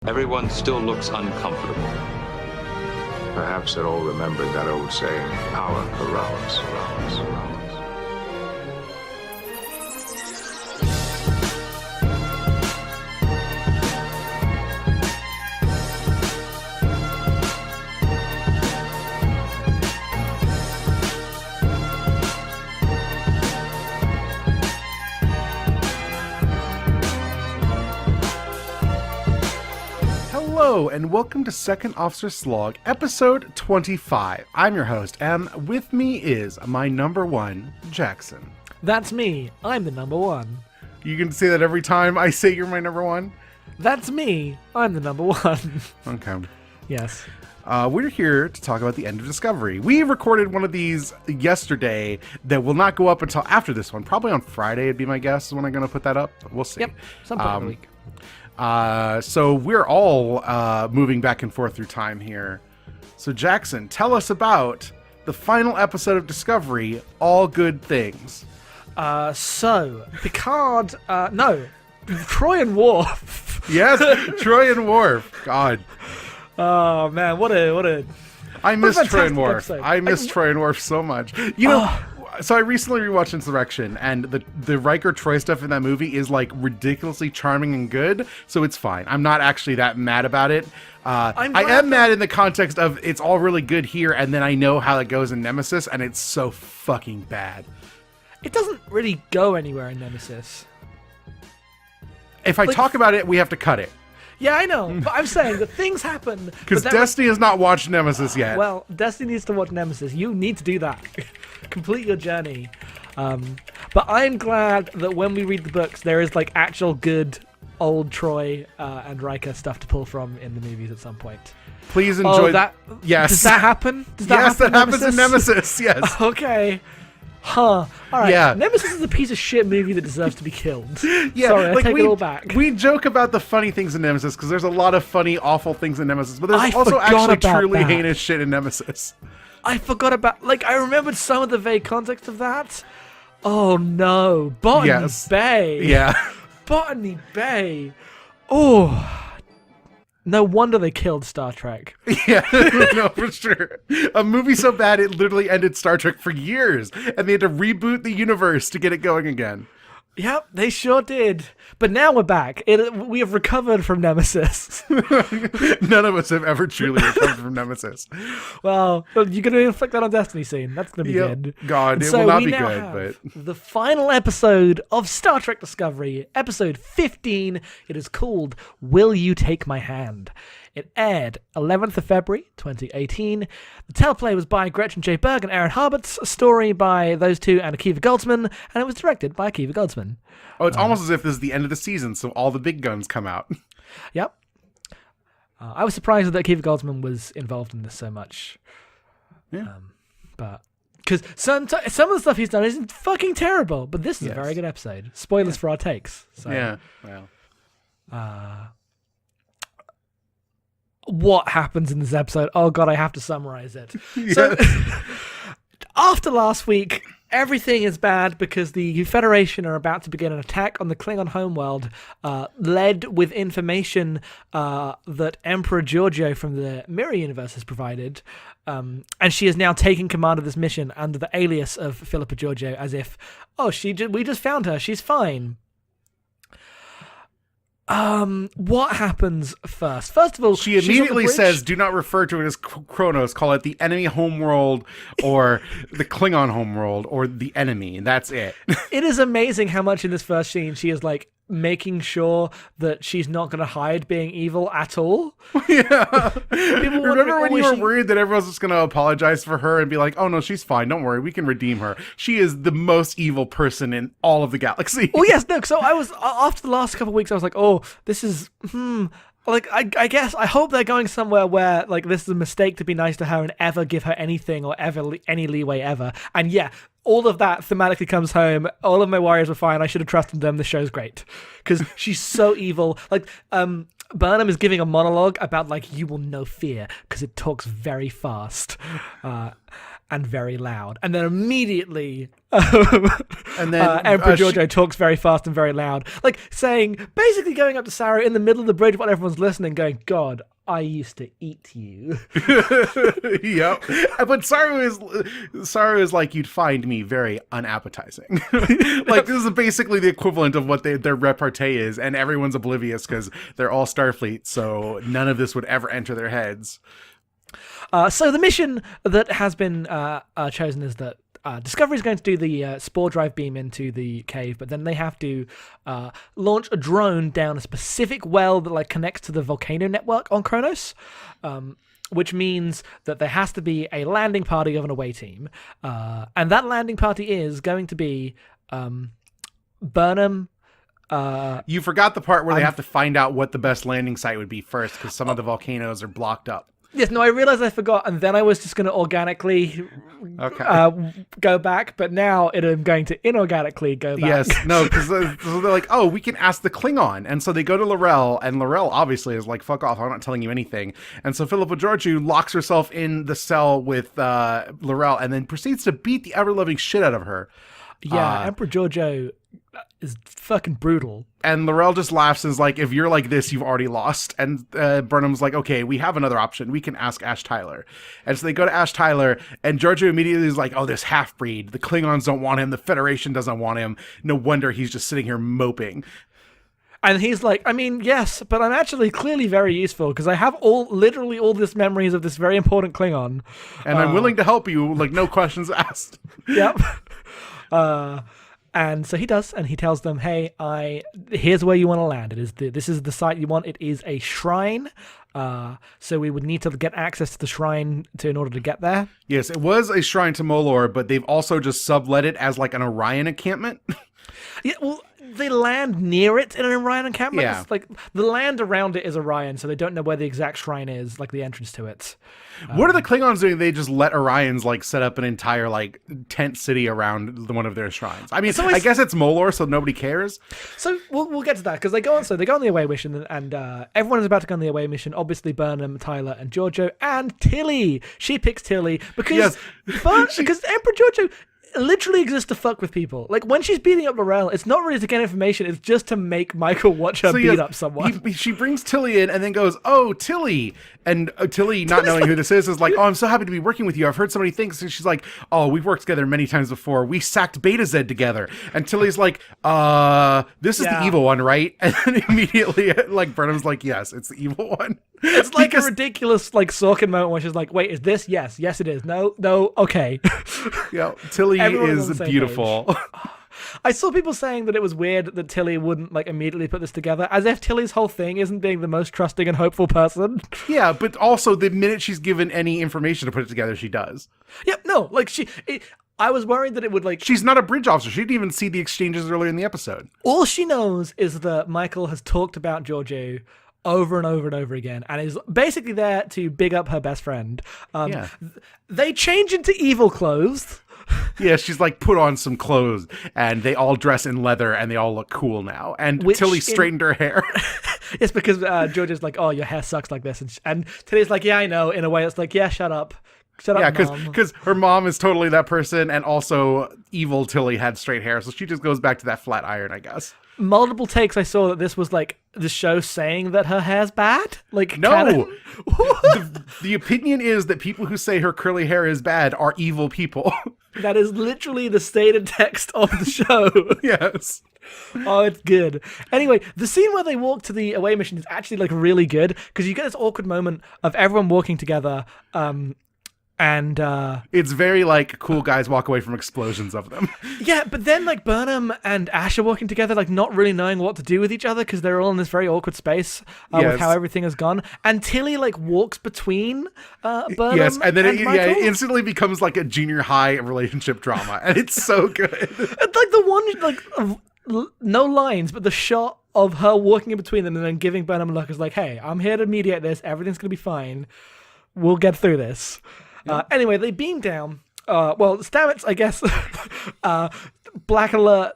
Everyone still looks uncomfortable. Perhaps they're all remembered that old saying, power corrupts. Hello, and welcome to Second Officer Slog, episode 25. I'm your host, and with me is my number one, Jackson. That's me. I'm the number one. You can say that every time I say you're my number one? That's me. I'm the number one. Okay. Yes. We're here to talk about the end of Discovery. We recorded one of these yesterday that will not go up until after this one. Probably on Friday, it'd be my guess, is when I'm going to put that up. We'll see. Yep. Some point in the week. So we're all moving back and forth through time here. So Jackson, tell us about the final episode of Discovery, All Good Things. So Picard, no, Troy and Worf. Yes, Troy and Worf. God. Oh man, what a I miss what a Troy and fantastic Worf. episode. I miss Troy and Worf so much. You know, so I recently rewatched Insurrection, and the Riker Troy stuff in that movie is like ridiculously charming and good, so it's fine. I'm not actually that mad about it. I am mad in the context of it's all really good here, and then I know how it goes in Nemesis, and it's so fucking bad. It doesn't really go anywhere in Nemesis. If I talk about it, we have to cut it. Yeah, I know, but I'm saying that things happen. Because Destiny has not watched Nemesis yet. Well, Destiny needs to watch Nemesis. You need to do that. Complete your journey. But I'm glad that when we read the books, there is like actual good old Troy and Riker stuff to pull from in the movies at some point. Please enjoy that. Yes. Does that happen? Yes, that happens in Nemesis. Yes. Okay. Huh. All right. Yeah. Nemesis is a piece of shit movie that deserves to be killed. Yeah, Sorry, I like take it all back. We joke about the funny things in Nemesis because there's a lot of funny, awful things in Nemesis, but there's I also forgot actually about truly that. heinous shit in Nemesis. I forgot about. Like, I remembered some of the vague context of that. Oh no, Botany Bay. Yeah. Botany Bay. Oh. No wonder they killed Star Trek. Yeah, no, for sure. A movie so bad it literally ended Star Trek for years, and they had to reboot the universe to get it going again. Yep, they sure did. But now we're back. We have recovered from Nemesis. None of us have ever truly recovered from Nemesis. Well, you're going to inflict that on Destiny soon. That's going to be good. God, And it so will not we be now good, have but... the final episode of Star Trek Discovery, episode 15. It is called Will You Take My Hand? It aired 11th of February, 2018. The teleplay was by Gretchen J. Berg and Aaron Harberts, a story by those two and Akiva Goldsman, and it was directed by Akiva Goldsman. Oh, it's almost as if this is the end of the season, so all the big guns come out. Yep. I was surprised that Akiva Goldsman was involved in this so much. Yeah. But because some of the stuff he's done is fucking terrible, but this is a very good episode. Spoilers for our takes. So. Yeah. Well. What happens in this episode? Oh god, I have to summarize it. So after last week, everything is bad because the Federation are about to begin an attack on the Klingon homeworld, led with information that Emperor Giorgio from the Mirror Universe has provided. And she is now taking command of this mission under the alias of Philippa Giorgio, as if, we just found her, she's fine. What happens first? First of all, she immediately says, do not refer to it as Kronos, call it the enemy homeworld or the Klingon homeworld or the enemy. That's it. It is amazing how much in this first scene she is like making sure that she's not going to hide being evil at all. Yeah. Remember when you were worried that everyone was just going to apologize for her and be like, oh no, she's fine. Don't worry. We can redeem her. She is the most evil person in all of the galaxy. Well, yes, no. So I was, after the last couple of weeks, I was like, oh, this is, like, I guess, I hope they're going somewhere where, like, this is a mistake to be nice to her and ever give her anything or ever any leeway ever. And yeah, all of that thematically comes home. All of my warriors were fine. I should have trusted them. The show's great. Because she's so evil. Like, Burnham is giving a monologue about, like, you will know fear, because it talks very fast. and very loud. And then immediately, And then Emperor Giorgio talks very fast and very loud, like basically going up to Saru in the middle of the bridge while everyone's listening, going, "God, I used to eat you." Yep. But Saru is like, "You'd find me very unappetizing." Like, this is basically the equivalent of what their repartee is, and everyone's oblivious because they're all Starfleet, so none of this would ever enter their heads. So the mission that has been chosen is that Discovery is going to do the spore drive beam into the cave, but then they have to launch a drone down a specific well that connects to the volcano network on Kronos, which means that there has to be a landing party of an away team, and that landing party is going to be Burnham. You forgot the part where they have to find out what the best landing site would be first, because some of the volcanoes are blocked up. Yes, no, I realized I forgot, and then I was just going to organically go back, but now I'm going to inorganically go back. Yes, no, because they're like, "Oh, we can ask the Klingon," and so they go to L'Rell, and L'Rell obviously is like, "Fuck off, I'm not telling you anything," and so Philippa Georgiou locks herself in the cell with L'Rell, and then proceeds to beat the ever-loving shit out of her. Yeah, Emperor Giorgio is fucking brutal. And L'Rell just laughs and is like, "If you're like this, you've already lost." And Burnham's like, "Okay, we have another option. We can ask Ash Tyler." And so they go to Ash Tyler, and Giorgio immediately is like, "Oh, this half-breed. The Klingons don't want him. The Federation doesn't want him. No wonder he's just sitting here moping." And he's like, "I mean, yes, but I'm actually clearly very useful because I have literally all this memories of this very important Klingon. And I'm willing to help you, like, no questions asked." Yep. And so he does, and he tells them, "Hey, here's where you want to land. This is the site you want. It is a shrine. So we would need to get access to the shrine in order to get there." Yes, it was a shrine to Molor, but they've also just sublet it as like an Orion encampment. Yeah, well, they land near it in an Orion encampment. Yeah. It's like the land around it is Orion, so they don't know where the exact shrine is, like the entrance to it. What are the Klingons doing? They just let Orions like set up an entire like tent city around one of their shrines. I mean, I guess it's Molor, so nobody cares. So we'll get to that because they go on. So they go on the away mission, and everyone is about to go on the away mission. Obviously, Burnham, Tyler, and Giorgio, and Tilly. She picks Tilly because because Emperor Giorgio literally exists to fuck with people. Like, when she's beating up L'Rell, it's not really to get information, it's just to make Michael watch her beat up someone. She brings Tilly in and then goes, "Oh, Tilly." And Tilly, not knowing who this is like, "Oh, I'm so happy to be working with you. I've heard so many things." And she's like, "Oh, we've worked together many times before. We sacked Beta Z together." And Tilly's like, "This is the evil one, right?" And then immediately, like, Burnham's like, "Yes, it's the evil one." It's like a ridiculous, like, Sorkin moment where she's like, "Wait, is this? Yes, it is. No, okay." Yeah, Tilly is beautiful. I saw people saying that it was weird that Tilly wouldn't like immediately put this together, as if Tilly's whole thing isn't being the most trusting and hopeful person. Yeah, but also the minute she's given any information to put it together, she does. Yep, no, like I was worried that it would like... She's not a bridge officer. She didn't even see the exchanges earlier in the episode. All she knows is that Michael has talked about Giorgio over and over and over again, and is basically there to big up her best friend. They change into evil clothes. Yeah, she's like, put on some clothes, and they all dress in leather, and they all look cool now. And Tilly straightened her hair. It's because Georgia's like, "Oh, your hair sucks like this," and Tilly's like, "Yeah, I know." In a way, it's like, "Yeah, shut up." Yeah, because her mom is totally that person, and also evil Tilly had straight hair, so she just goes back to that flat iron, I guess. Multiple takes I saw that this was like the show saying that her hair's bad. Like, no, the opinion is that people who say her curly hair is bad are evil people. That is literally the stated text of the show. Yes. Oh, it's good. Anyway, the scene where they walk to the away mission is actually like really good because you get this awkward moment of everyone walking together. And it's very like cool guys walk away from explosions of them. Yeah, but then like Burnham and Ash are walking together, like not really knowing what to do with each other because they're all in this very awkward space with how everything has gone. And Tilly like walks between Burnham and then Michael. It instantly becomes like a junior high relationship drama, and it's so good. It's like the one like no lines, but the shot of her walking in between them and then giving Burnham a look is like, "Hey, I'm here to mediate this. Everything's gonna be fine. We'll get through this." Anyway, they beam down. Stamets, I guess, Black Alert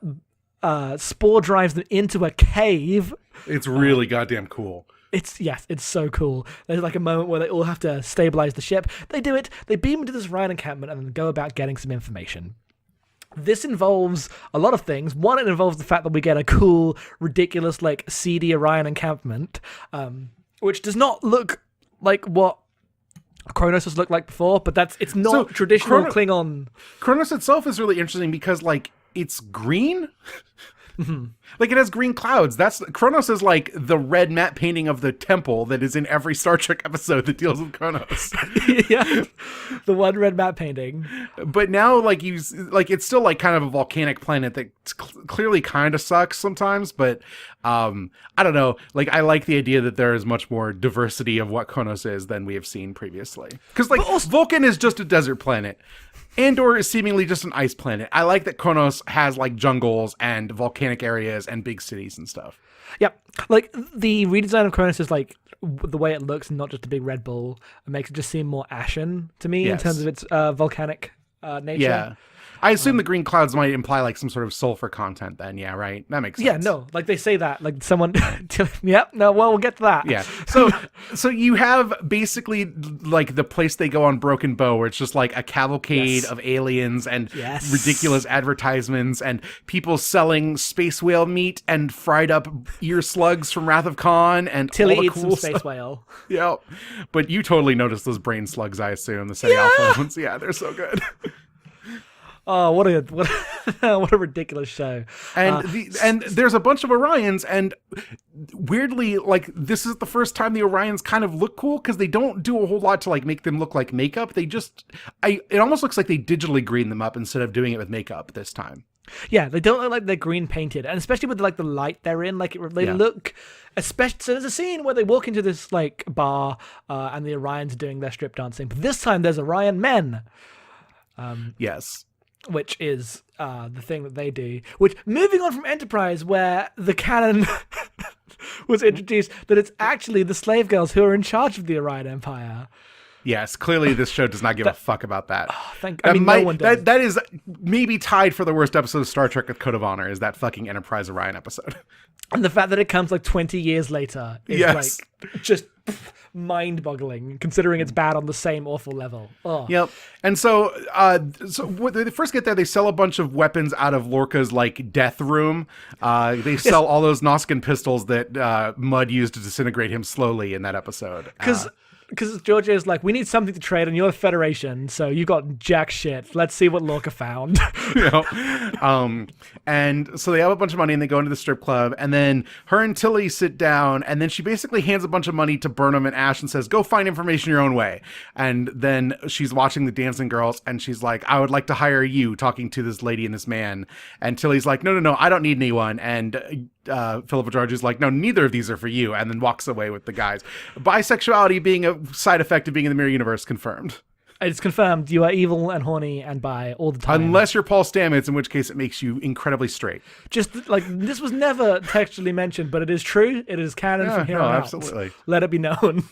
spore drives them into a cave. It's really goddamn cool. It's so cool. There's like a moment where they all have to stabilize the ship. They do it. They beam into this Orion encampment and then go about getting some information. This involves a lot of things. One, it involves the fact that we get a cool, ridiculous, like, seedy Orion encampment, which does not look like what Kronos has looked like before, but it's not traditional Klingon. Kronos itself is really interesting because, like, it's green. Like, it has green clouds. Kronos is like the red matte painting of the temple that is in every Star Trek episode that deals with Kronos. Yeah, the one red matte painting. But now, like, it's still like kind of a volcanic planet that clearly kind of sucks sometimes. But I don't know. Like, I like the idea that there is much more diversity of what Kronos is than we have seen previously. Because like Vulcan is just a desert planet. Andor is seemingly just an ice planet. I like that Kronos has like jungles and volcanic areas and big cities and stuff. Yep. Like the redesign of Kronos is like the way it looks, not just a big red ball. It makes it just seem more ashen to me in terms of its volcanic nature. Yeah. I assume the green clouds might imply like some sort of sulfur content then. Yeah, right. That makes sense. Yeah, no, like they say that, like someone, we'll get to that. Yeah. So you have basically like the place they go on Broken Bow where it's just like a cavalcade of aliens and ridiculous advertisements and people selling space whale meat and fried up ear slugs from Wrath of Khan and Tilly all the eats cool some space whale. Yeah. But you totally noticed those brain slugs, I assume, the SETI Alpha ones. Yeah, they're so good. Oh, what a ridiculous show! And there's a bunch of Orions, and weirdly, like this is the first time the Orions kind of look cool because they don't do a whole lot to like make them look like makeup. They just, it almost looks like they digitally green them up instead of doing it with makeup this time. Yeah, they don't look like they're green painted, and especially with like the light they're in, like they look. Especially, so there's a scene where they walk into this like bar, and the Orions are doing their strip dancing, but this time there's Orion men. Yes. Which is the thing that they do. Which, moving on from Enterprise, where the canon was introduced, that it's actually the slave girls who are in charge of the Orion Empire. Yes, clearly this show does not give a fuck about that. No one does. That is maybe tied for the worst episode of Star Trek with Code of Honor, is that fucking Enterprise Orion episode. And the fact that it comes like 20 years later is like just mind-boggling, considering it's bad on the same awful level. Oh. Yep. And so when they first get there, they sell a bunch of weapons out of Lorca's like death room. They sell all those Noskin pistols that Mudd used to disintegrate him slowly in that episode. Because Georgia is like, we need something to trade, and you're the Federation, so you got jack shit. Let's see what Lorca found. And so they have a bunch of money, and they go into the strip club, and then her and Tilly sit down, and then she basically hands a bunch of money to Burnham and Ash and says, go find information your own way. And then she's watching the dancing girls, and she's like, I would like to hire you, talking to this lady and this man. And Tilly's like, no, I don't need anyone. And Philippa George is like, no, neither of these are for you, and then walks away with the guys. Bisexuality being a side effect of being in the mirror universe confirmed. It's confirmed. You are evil and horny and bi all the time. Unless you're Paul Stamets, in which case it makes you incredibly straight. Just like, this was never textually mentioned, but it is true. It is canon from here on out. Absolutely. Let it be known.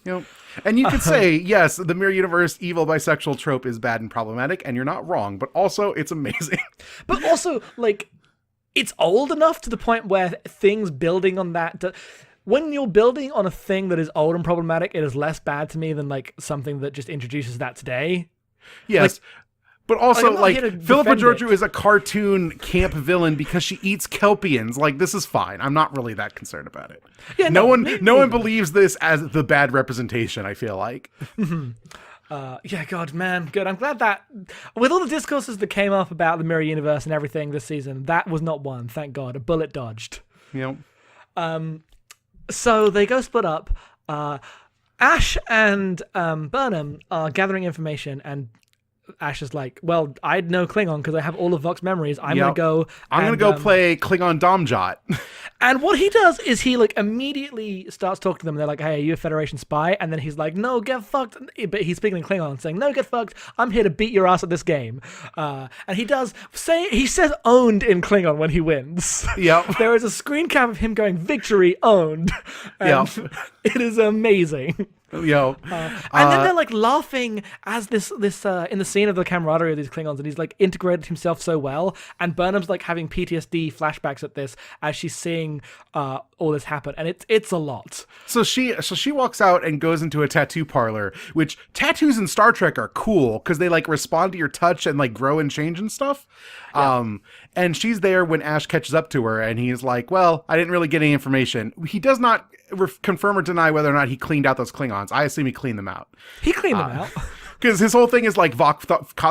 Yep. And you could say, yes, the mirror universe evil bisexual trope is bad and problematic, and you're not wrong, but also it's amazing. But also, like, it's old enough to the point where things building on that... When you're building on a thing that is old and problematic, it is less bad to me than like something that just introduces that today. Yes. Like, but also, like Philippa Georgiou it. is a cartoon camp villain because she eats kelpians. Like, this is fine. I'm not really that concerned about it. Yeah, no one believes this as the bad representation, I feel like. Yeah, God, man, good. I'm glad that with all the discourses that came up about the mirror universe and everything this season, that was not one. Thank God, a bullet dodged. Yep. So they go split up. Ash and Burnham are gathering information, and Ash is like, well, I know Klingon because I have all of Vox memories. I'm going to go play Klingon Domjot. And what he does is he like immediately starts talking to them. They're like, hey, are you a Federation spy? And then he's like, no, get fucked. But he's speaking in Klingon saying, no, get fucked. I'm here to beat your ass at this game. And he says owned in Klingon when he wins. Yep. There is a screen cap of him going, victory owned. And it is amazing. Yo, And then they're like laughing as this in the scene of the camaraderie of these Klingons, and he's like integrated himself so well. And Burnham's like having PTSD flashbacks at this as she's seeing all this happen, and it's a lot. So she walks out and goes into a tattoo parlor, which tattoos in Star Trek are cool because they like respond to your touch and like grow and change and stuff. Yeah. And she's there when Ash catches up to her, and he's like, "Well, I didn't really get any information." He does not confirm or deny whether or not he cleaned out those Klingons. I assume he cleaned them out. He cleaned them out. Because his whole thing is like Vok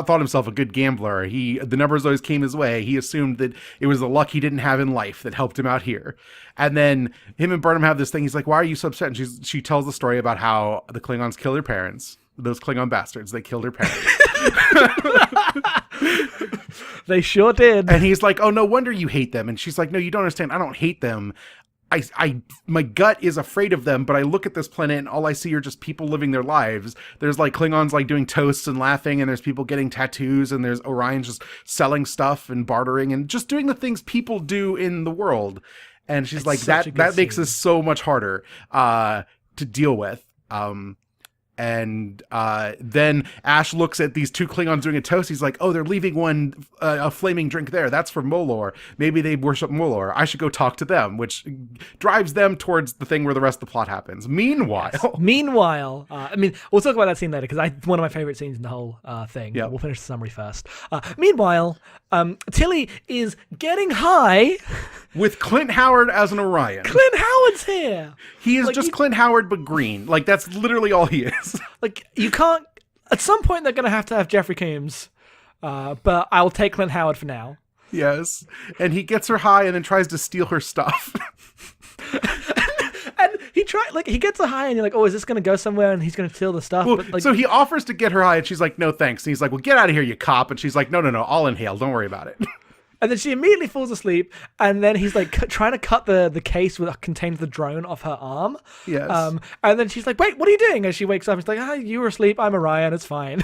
thought himself a good gambler. The numbers always came his way. He assumed that it was the luck he didn't have in life that helped him out here. And then him and Burnham have this thing. He's like, "Why are you so upset?" And she tells the story about how the Klingons killed her parents. Those Klingon bastards, they killed her parents. They sure did. And he's like, "Oh, no wonder you hate them." And she's like, "No, you don't understand. I don't hate them. My gut is afraid of them, but I look at this planet and all I see are just people living their lives. There's like Klingons like doing toasts and laughing, and there's people getting tattoos, and there's Orions just selling stuff and bartering and just doing the things people do in the world." And she's like, that makes this so much harder to deal with. And then Ash looks at these two Klingons doing a toast. He's like, "Oh, they're leaving one a flaming drink there. That's for Molor. Maybe they worship Molor. I should go talk to them," which drives them towards the thing where the rest of the plot happens. Meanwhile, I mean, we'll talk about that scene later because it's one of my favorite scenes in the whole thing. Yep. We'll finish the summary first. Meanwhile, Tilly is getting high with Clint Howard as an Orion. Clint Howard's here. He is just Clint Howard, but green. Like, that's literally all he is. Like, you can't... At some point, they're going to have Jeffrey Combs, but I'll take Clint Howard for now. Yes. And he gets her high and then tries to steal her stuff. And he gets her high and you're like, "Oh, is this going to go somewhere?" And he's going to steal the stuff. Well, but like, so he offers to get her high and she's like, "No, thanks." And he's like, "Well, get out of here, you cop." And she's like, No, I'll inhale. Don't worry about it." And then she immediately falls asleep, and then he's like trying to cut the case that contains the drone off her arm. Yes. And then she's like, "Wait, what are you doing?" And she wakes up and she's like, "You were asleep. I'm Orion. It's fine."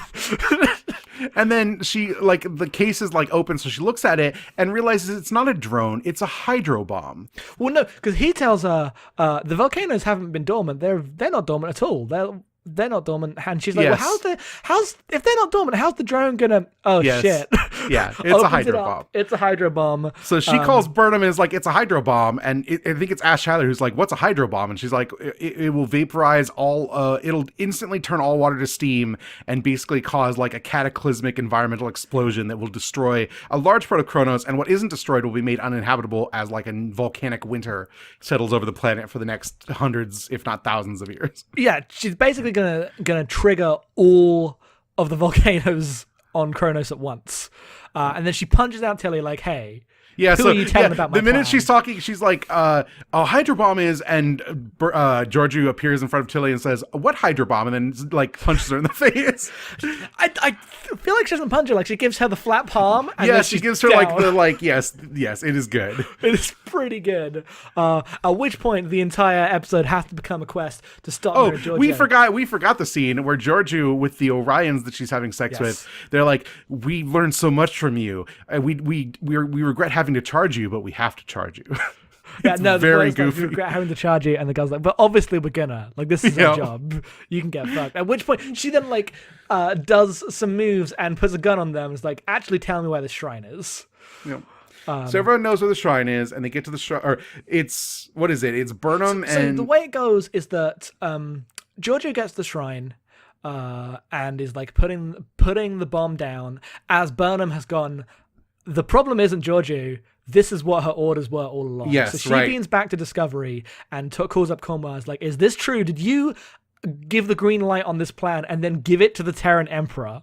And then she, like, the case is like open, so she looks at it and realizes it's not a drone, it's a hydro bomb. Well, no, because he tells her the volcanoes haven't been dormant. They're not dormant at all. They're not dormant. And she's like, Yes. "Well, if they're not dormant, how's the drone gonna?" Oh, Yes. shit. Yeah, it's a hydro bomb. It's a hydro bomb. So she calls Burnham and is like, "It's a hydro bomb." And I think it's Ash Tyler who's like, "What's a hydro bomb?" And she's like, it will vaporize all, it'll instantly turn all water to steam and basically cause like a cataclysmic environmental explosion that will destroy a large part of Kronos. And what isn't destroyed will be made uninhabitable as like a volcanic winter settles over the planet for the next hundreds, if not thousands of years. Yeah, she's basically gonna trigger all of the volcanoes on Kronos at once, and then she punches out Tilly like, "Hey, who are you telling about my The minute plan?" she's talking, she's like, "A hydro bomb is," and Georgiou appears in front of Tilly and says, "What hydro bomb?" And then like punches her in the face. I feel like she doesn't punch her. Like, she gives her the flat palm. And then She she's gives her down. like the like yes, it is good. It is pretty good. At which point the entire episode has to become a quest to stop Mary Georgiou. we forgot the scene where Georgiou with the Orions that she's having sex with. They're like, "We learned so much from you. We regret having to charge you, but we have to charge you." Yeah, no, very the goofy. Like, we regret having to charge you, and the girl's like, "But obviously we're gonna. Like, this is our job. You can get fucked." At which point she then like does some moves and puts a gun on them. It's like, "Actually, tell me where the shrine is." Yep. So everyone knows where the shrine is, and they get to the shrine. Or it's what is it? It's Burnham So and the way it goes is that Georgiou gets the shrine. And is like putting the bomb down as Burnham has gone, "The problem isn't Georgiou. This is what her orders were all along." Yes, so she right. beams back to Discovery and calls up Cornwell. Is like, "Is this true? Did you give the green light on this plan and then give it to the Terran Emperor?"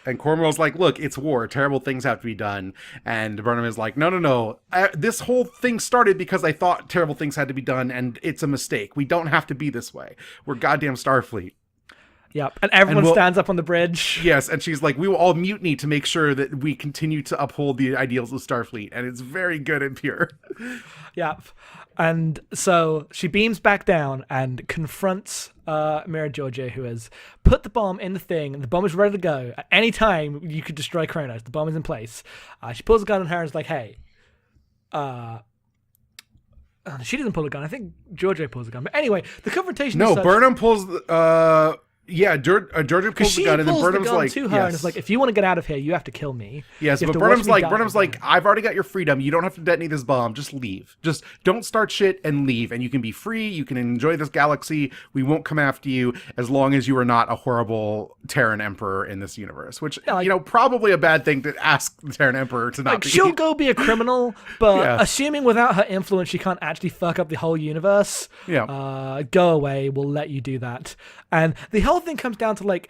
And Cornwell's like, "Look, it's war. Terrible things have to be done." And Burnham is like, No. This whole thing started because I thought terrible things had to be done, and it's a mistake. We don't have to be this way. We're goddamn Starfleet." Yep, and everyone stands up on the bridge. Yes, and she's like, "We will all mutiny to make sure that we continue to uphold the ideals of Starfleet." And it's very good and pure. Yep. And so she beams back down and confronts Mira Georgiou, who has put the bomb in the thing, and the bomb is ready to go. At any time, you could destroy Kronos. The bomb is in place. She pulls a gun on her and is like, "Hey, She doesn't pull a gun. I think Giorgio pulls a gun. But anyway, the confrontation. No, is such, Burnham pulls. Giorgio pulls the gun, and then Burnham's like, to her, and it's like, if you want to get out of here, you have to kill me. Yes, but Burnham's like, I've already got your freedom. You don't have to detonate this bomb. Just leave. Just don't start shit and leave, and you can be free. You can enjoy this galaxy. We won't come after you as long as you are not a horrible Terran Emperor in this universe. Which, probably a bad thing to ask the Terran Emperor to not be. She'll go be a criminal, but assuming without her influence, she can't actually fuck up the whole universe. Yeah. Go away. We'll let you do that. And the whole thing comes down to like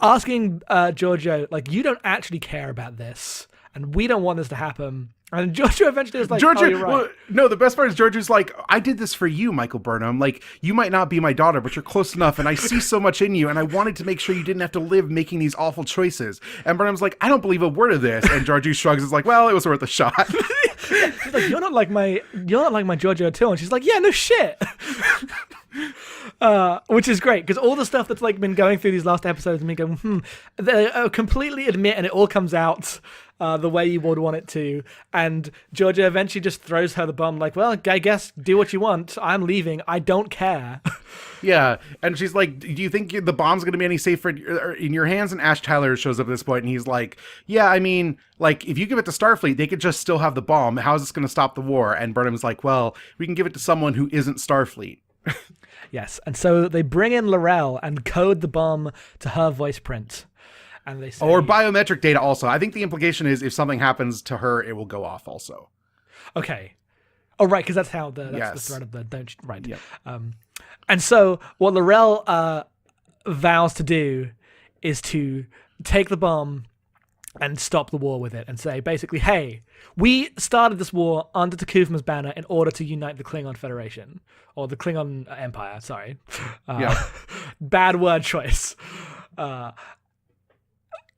asking Giorgio, like, you don't actually care about this, and we don't want this to happen. And Giorgio eventually is like, Giorgio, you're right. Well, no, the best part is Giorgio's like, I did this for you, Michael Burnham. Like, you might not be my daughter, but you're close enough, and I see so much in you, and I wanted to make sure you didn't have to live making these awful choices. And Burnham's like, I don't believe a word of this. And Giorgio shrugs, is like, well, it was worth a shot. She's like, you're not like my Giorgio at all. And she's like, yeah, no shit. Which is great, because all the stuff that's like been going through these last episodes and me going, they completely admit, and it all comes out the way you would want it to. And Giorgio eventually just throws her the bomb, like, well, I guess do what you want. I'm leaving. I don't care. Yeah, and she's like, do you think the bomb's going to be any safer in your hands? And Ash Tyler shows up at this point, and he's like, yeah, I mean, like, if you give it to Starfleet, they could just still have the bomb. How is this going to stop the war? And Burnham's like, well, we can give it to someone who isn't Starfleet. Yes, and so they bring in L'Rell and code the bomb to her voice print. And they say, or biometric data also. I think the implication is if something happens to her, it will go off also. Okay. Oh, right, because that's how the threat of the don't... Right. Yep. And so what L'Rell vows to do is to take the bomb and stop the war with it and say, basically, hey, we started this war under Takufma's banner in order to unite the Klingon Federation. Or the Klingon Empire, sorry. Bad word choice.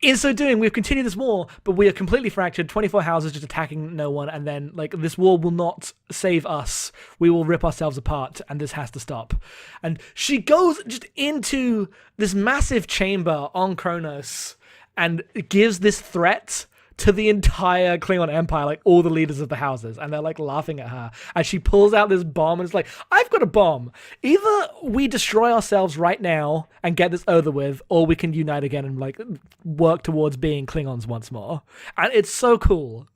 In so doing, we've continued this war, but we are completely fractured, 24 houses just attacking no one, and then, like, this war will not save us. We will rip ourselves apart, and this has to stop. And she goes just into this massive chamber on Kronos and gives this threat to the entire Klingon Empire, like all the leaders of the houses, and they're like laughing at her. And she pulls out this bomb and it's like, I've got a bomb. Either we destroy ourselves right now and get this over with, or we can unite again and like work towards being Klingons once more. And it's so cool.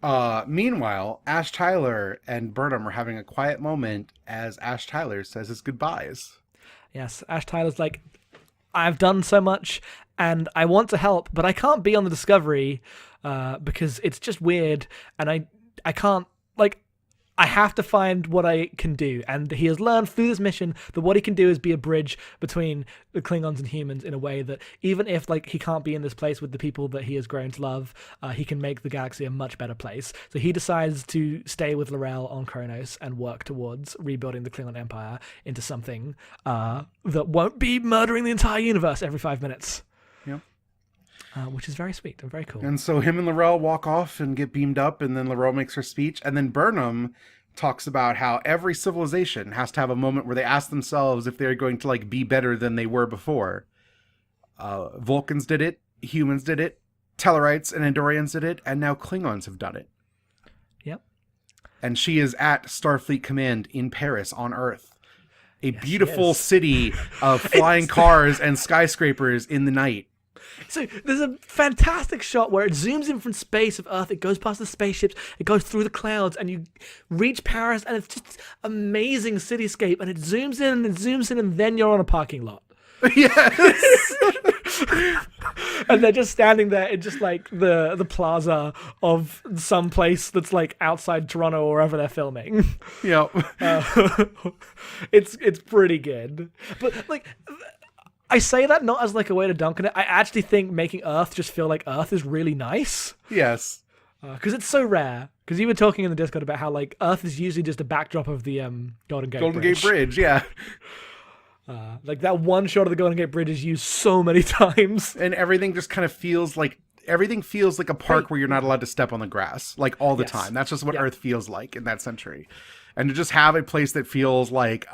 Meanwhile, Ash Tyler and Burnham are having a quiet moment as Ash Tyler says his goodbyes. Yes, Ash Tyler's like, I've done so much and I want to help, but I can't be on the Discovery because it's just weird, and I can't, like, I have to find what I can do. And he has learned through this mission that what he can do is be a bridge between the Klingons and humans in a way that even if, like, he can't be in this place with the people that he has grown to love, he can make the galaxy a much better place. So he decides to stay with L'Rell on Kronos and work towards rebuilding the Klingon Empire into something that won't be murdering the entire universe every 5 minutes. Yeah. Which is very sweet and very cool. And so him and L'Rell walk off and get beamed up, and then L'Rell makes her speech, and then Burnham talks about how every civilization has to have a moment where they ask themselves if they're going to like be better than they were before. Vulcans did it, humans did it, Tellarites and Andorians did it, and now Klingons have done it. Yep. And she is at Starfleet Command in Paris on Earth. A beautiful city of flying cars and skyscrapers in the night. So there's a fantastic shot where it zooms in from space of Earth, it goes past the spaceships, it goes through the clouds, and you reach Paris, and it's just amazing cityscape, and it zooms in, and then you're on a parking lot. Yes! And they're just standing there in just like the plaza of some place that's like outside Toronto or wherever they're filming. Yep. It's pretty good. But like, I say that not as like a way to dunk on it. I actually think making Earth just feel like Earth is really nice. Yes. Because it's so rare. Because you were talking in the Discord about how like Earth is usually just a backdrop of the Golden Gate Bridge. Yeah. Like that one shot of the Golden Gate Bridge is used so many times. And everything just kind of feels like a park where you're not allowed to step on the grass, like all the time. That's just what Earth feels like in that century. And to just have a place that feels like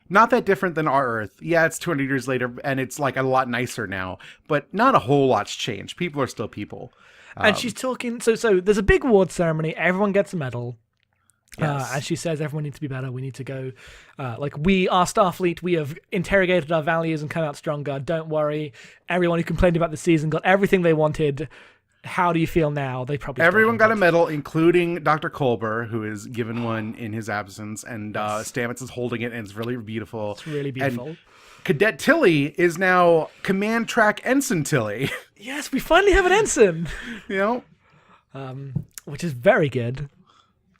not that different than our Earth. Yeah, it's 200 years later and it's like a lot nicer now, but not a whole lot's changed. People are still people. And she's talking, so there's a big award ceremony. Everyone gets a medal. Yes. And she says everyone needs to be better. We need to go. We are Starfleet. We have interrogated our values and come out stronger. Don't worry. Everyone who complained about the season got everything they wanted. How do you feel now? They probably everyone got a medal, including Dr. Colber, who is given one in his absence, and Stamets is holding it, and it's really beautiful. It's really beautiful. And Cadet Tilly is now Command Track Ensign Tilly. Yes, we finally have an ensign. You know, which is very good.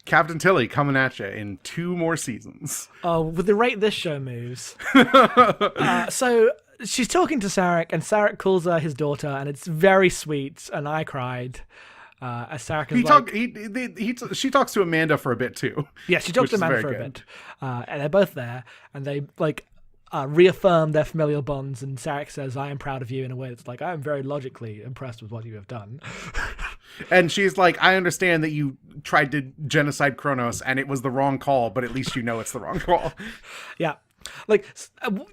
Captain Tilly coming at you in 2 more seasons. Oh, with the rate this show moves. So she's talking to Sarek, and Sarek calls her his daughter, and it's very sweet, and I cried. As Sarek is she talks to Amanda for a bit too. Yeah, she talks to Amanda for a bit. And they're both there, and they reaffirm their familial bonds, and Sarek says, I am proud of you, in a way that's like, I am very logically impressed with what you have done. And she's like, I understand that you tried to genocide Kronos, and it was the wrong call, but at least you know it's the wrong call. Yeah.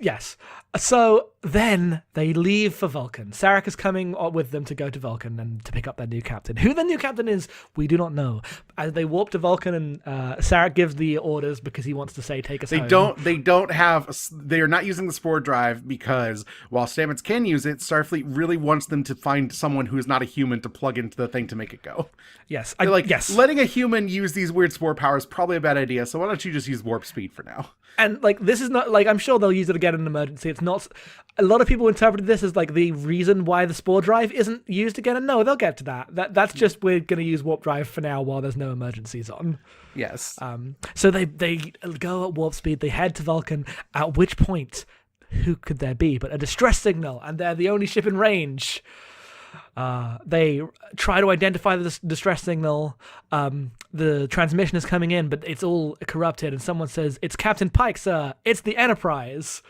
Yes. So then they leave for Vulcan. Sarek is coming with them to go to Vulcan and to pick up their new captain. Who the new captain is, we do not know. As they warp to Vulcan, and Sarek gives the orders because he wants to say, take us home. They are not using the spore drive because while Stamets can use it, Starfleet really wants them to find someone who is not a human to plug into the thing to make it go. Yes. Letting a human use these weird spore powers is probably a bad idea, so why don't you just use warp speed for now? And this is not I'm sure they'll use it again in an emergency. It's not. A lot of people interpreted this as the reason why the spore drive isn't used again. And no, they'll get to that. That's just, we're going to use warp drive for now while there's no emergencies on. Yes. So they go at warp speed. They head to Vulcan. At which point, who could there be but a distress signal? And they're the only ship in range. They try to identify the distress signal. The transmission is coming in, but it's all corrupted, and someone says, it's Captain Pike, sir. It's the Enterprise.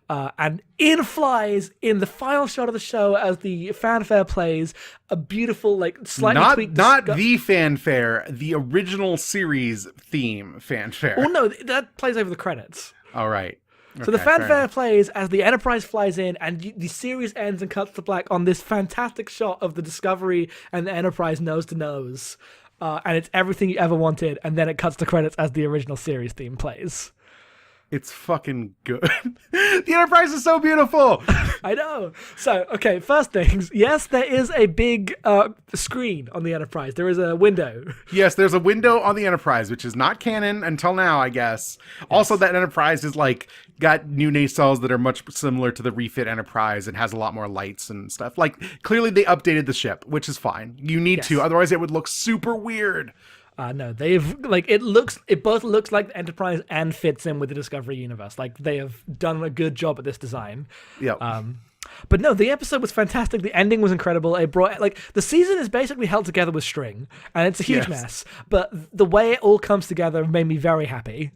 And in flies, in the final shot of the show, as the fanfare plays, a beautiful, slightly tweaked... Not the fanfare, the original series theme fanfare. Oh, no, that plays over the credits. All right. So the fanfare plays as the Enterprise flies in, and the series ends and cuts to black on this fantastic shot of the Discovery and the Enterprise nose to nose. And it's everything you ever wanted, and then it cuts to credits as the original series theme plays. It's fucking good. The Enterprise is so beautiful. I know. So, okay, first things. Yes, there is a big screen on the Enterprise. There is a window. Yes, there's a window on the Enterprise, which is not canon until now, I guess. Yes. Also, that Enterprise is got new nacelles that are much similar to the refit Enterprise and has a lot more lights and stuff. Clearly they updated the ship, which is fine. You need to, otherwise it would look super weird. No, they've it both looks like the Enterprise and fits in with the Discovery universe. They have done a good job at this design. Yeah. But no, the episode was fantastic. The ending was incredible. It brought the season is basically held together with string, and it's a huge mess. But the way it all comes together made me very happy.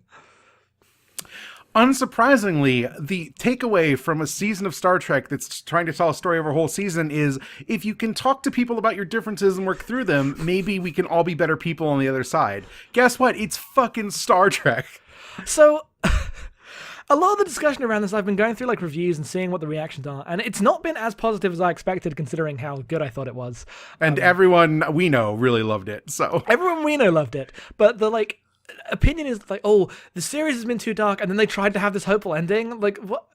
Unsurprisingly, the takeaway from a season of Star Trek that's trying to tell a story over a whole season is, if you can talk to people about your differences and work through them, maybe we can all be better people on the other side. Guess what? It's fucking Star Trek. So, a lot of the discussion around this, I've been going through reviews and seeing what the reactions are, and it's not been as positive as I expected, considering how good I thought it was. And everyone we know really loved it, so. Everyone we know loved it, but the, opinion is oh, the series has been too dark, and then they tried to have this hopeful ending. What?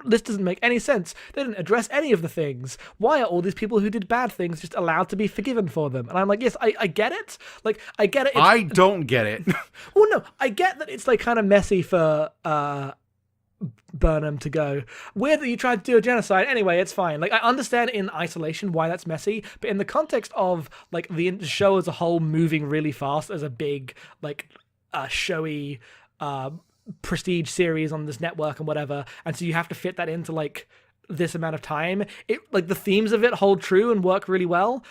This doesn't make any sense. They didn't address any of the things. Why are all these people who did bad things just allowed to be forgiven for them? And I'm yes, I get it. I get it. I don't get it. Well, no, I get that it's kind of messy for Burnham to go, weird that you tried to do a genocide. Anyway, it's fine. I understand in isolation why that's messy, but in the context of the show as a whole moving really fast as a big showy prestige series on this network and whatever, and so you have to fit that into this amount of time, it the themes of it hold true and work really well.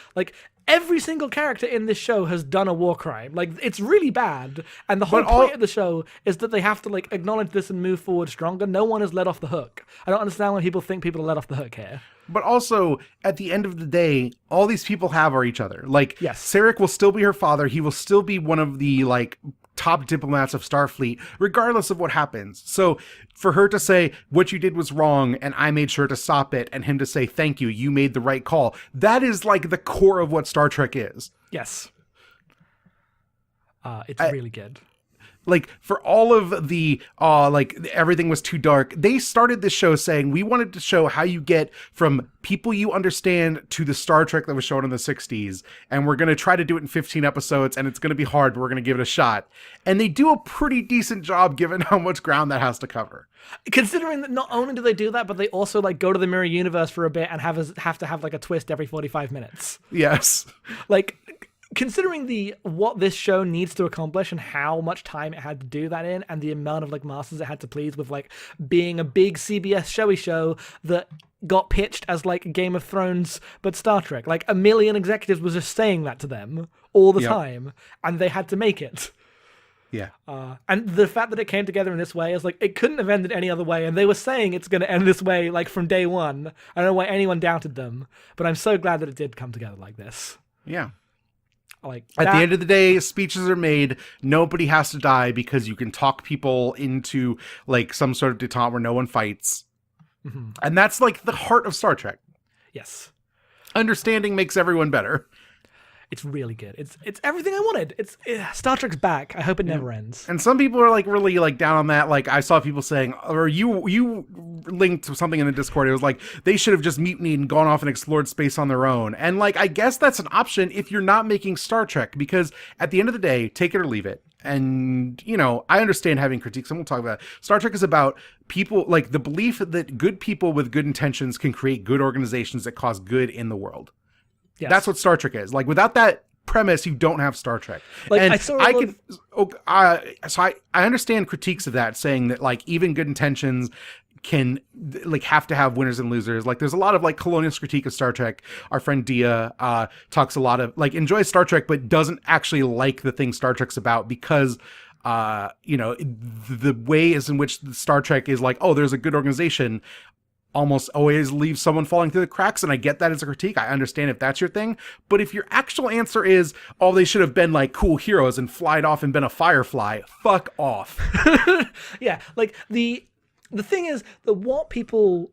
Every single character in this show has done a war crime. It's really bad, and the whole point of the show is that they have to acknowledge this and move forward stronger. No one is let off the hook. I don't understand when people think people are let off the hook here. But also, at the end of the day, all these people are each other. Yes. Sarek will still be her father. He will still be one of the top diplomats of Starfleet, regardless of what happens. So for her to say, what you did was wrong, and I made sure to stop it, and him to say, thank you, you made the right call, that is the core of what Star Trek is. Yes. It's really good. Like, for all of the like everything was too dark, they started this show saying we wanted to show how you get from people you understand to the Star Trek that was shown in the 60s, and we're going to try to do it in 15 episodes, and it's going to be hard, but we're going to give it a shot. And they do a pretty decent job given how much ground that has to cover. Considering that not only do they do that, but they also like go to the mirror universe for a bit and have to have like a twist every 45 minutes. Yes. Like, considering what this show needs to accomplish and how much time it had to do that in, and the amount of like masters it had to please with like being a big CBS showy show that got pitched as like Game of Thrones but Star Trek, like a million executives was just saying that to them all the time, and they had to make it. Yeah. And the fact that it came together in this way is like, it couldn't have ended any other way, and they were saying it's going to end this way like from day one. I don't know why anyone doubted them, but I'm so glad that it did come together like this. Yeah. Like, at the end of the day, speeches are made. Nobody has to die because you can talk people into like some sort of detente where no one fights. Mm-hmm. And that's like the heart of Star Trek. Yes. Understanding makes everyone better. It's really good. It's everything I wanted. Star Trek's back. I hope it never ends. And some people are like really like down on that. Like I saw people saying, or you linked to something in the Discord. It was like they should have just mutinied and gone off and explored space on their own. And like I guess that's an option if you're not making Star Trek, because at the end of the day, take it or leave it. And you know, I understand having critiques, and we'll talk about it. Star Trek is about people, like the belief that good people with good intentions can create good organizations that cause good in the world. Yes. That's what Star Trek is. Like without that premise, you don't have Star Trek. Like and I understand critiques of that, saying that like even good intentions can like have to have winners and losers. Like there's a lot of like colonialist critique of Star Trek. Our friend Dia talks a lot of like enjoys Star Trek, but doesn't actually like the thing Star Trek's about because you know, the ways in which Star Trek is like, oh, there's a good organization, almost always leaves someone falling through the cracks. And I get that as a critique. I understand if that's your thing. But if your actual answer is, oh, they should have been like cool heroes and flied off and been a firefly, fuck off. Yeah, like the thing is that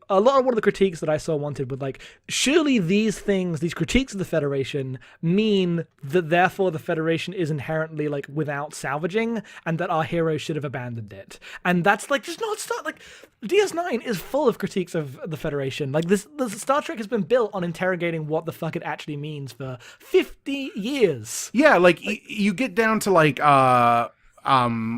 a lot of the critiques that I saw wanted were like, surely these critiques of the Federation mean that therefore the Federation is inherently like without salvaging and that our heroes should have abandoned it. And that's like just not like DS9 is full of critiques of the Federation. Like the Star Trek has been built on interrogating what the fuck it actually means for 50 years. Yeah, like you get down to like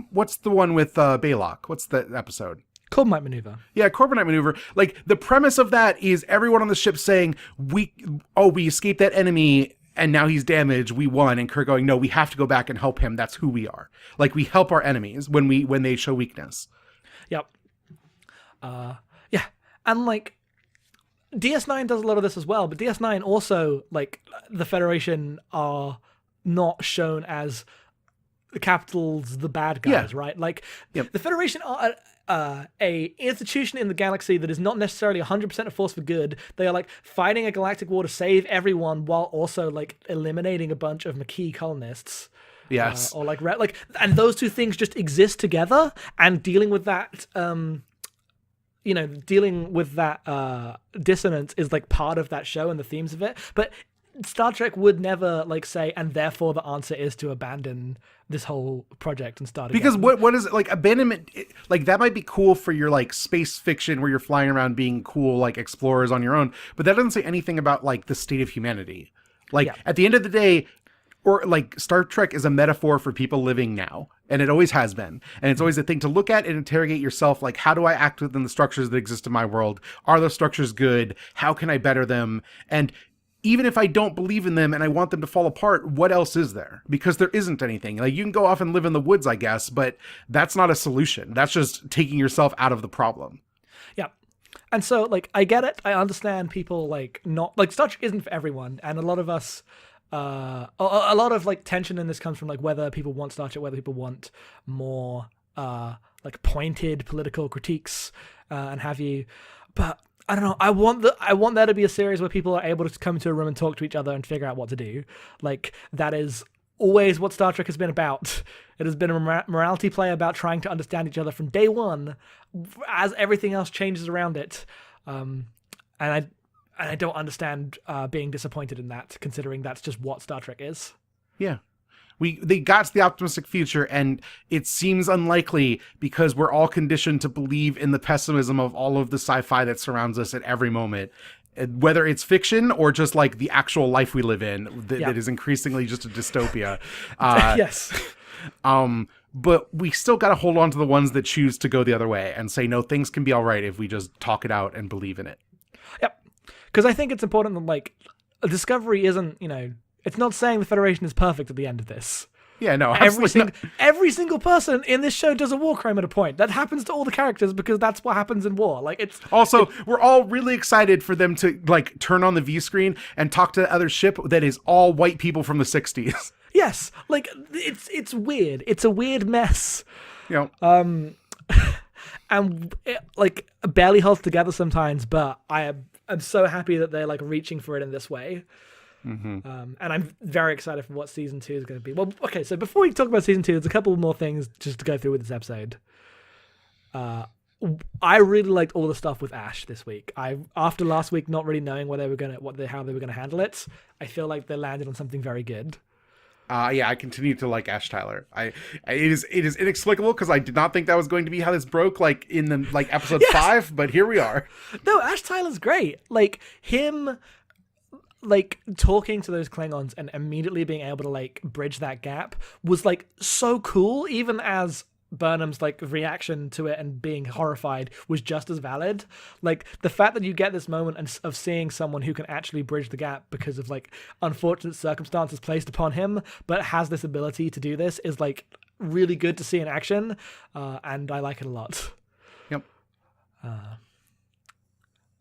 what's the one with Baylock? What's the episode? Corbomite maneuver. Yeah, Corbomite maneuver. Like the premise of that is everyone on the ship saying, we escaped that enemy and now he's damaged, we won. And Kirk going, no, we have to go back and help him. That's who we are. Like we help our enemies when they show weakness. Yep. Yeah. And like DS9 does a lot of this as well, but DS9 also, like, the Federation are not shown as the Capital's the bad guys, right? Like, the Federation are a institution in the galaxy that is not necessarily 100% a force for good. They are like fighting a galactic war to save everyone while also like eliminating a bunch of Maquis colonists. Yes. Or like, and those two things just exist together, and dealing with that, dissonance is like part of that show and the themes of it. But Star Trek would never like say, and therefore the answer is to abandon this whole project and start again. Because what is it like abandonment? Like that might be cool for your like space fiction where you're flying around being cool like explorers on your own, but that doesn't say anything about like the state of humanity. Like at the end of the day, or like Star Trek is a metaphor for people living now, and it always has been, and it's always a thing to look at and interrogate yourself. Like, how do I act within the structures that exist in my world? Are those structures good? How can I better them? And even if I don't believe in them and I want them to fall apart, what else is there? Because there isn't anything. Like you can go off and live in the woods, I guess, but that's not a solution. That's just taking yourself out of the problem. Yeah. And so like, I get it. I understand people like not like Star Trek isn't for everyone. And a lot of us, a lot of like tension in this comes from like whether people want Star Trek, whether people want more like pointed political critiques and have you, but I don't know. I want there to be a series where people are able to come into a room and talk to each other and figure out what to do. Like that is always what Star Trek has been about. It has been a morality play about trying to understand each other from day one, as everything else changes around it. And I don't understand being disappointed in that, considering that's just what Star Trek is. Yeah. They got to the optimistic future, and it seems unlikely because we're all conditioned to believe in the pessimism of all of the sci-fi that surrounds us at every moment, whether it's fiction or just like the actual life we live in that is increasingly just a dystopia. Yes. But we still got to hold on to the ones that choose to go the other way and say, no, things can be all right if we just talk it out and believe in it. Yep. Because I think it's important that, like, a Discovery isn't, it's not saying the Federation is perfect at the end of this. Yeah, no, every single person in this show does a war crime at a point. That happens to all the characters because that's what happens in war. Like, it's also we're all really excited for them to like turn on the V screen and talk to the other ship that is all white people from the 60s. Yes, like it's weird. It's a weird mess. And it, like, barely holds together sometimes, but I'm so happy that they're like reaching for it in this way. And I'm very excited for what season 2 is going to be. Well, okay, so before we talk about season 2, there's a couple more things just to go through with this episode. I really liked all the stuff with Ash this week. After last week not really knowing how they were gonna handle it, I feel like they landed on something very good. I continue to like Ash Tyler. It is inexplicable because I did not think that was going to be how this broke, like in the episode 5, but here we are. No, Ash Tyler's great. Like him, like talking to those Klingons and immediately being able to like bridge that gap was like so cool. Even as Burnham's like reaction to it and being horrified was just as valid. Like the fact that you get this moment of seeing someone who can actually bridge the gap because of like unfortunate circumstances placed upon him, but has this ability to do this is like really good to see in action, and I like it a lot. Yep.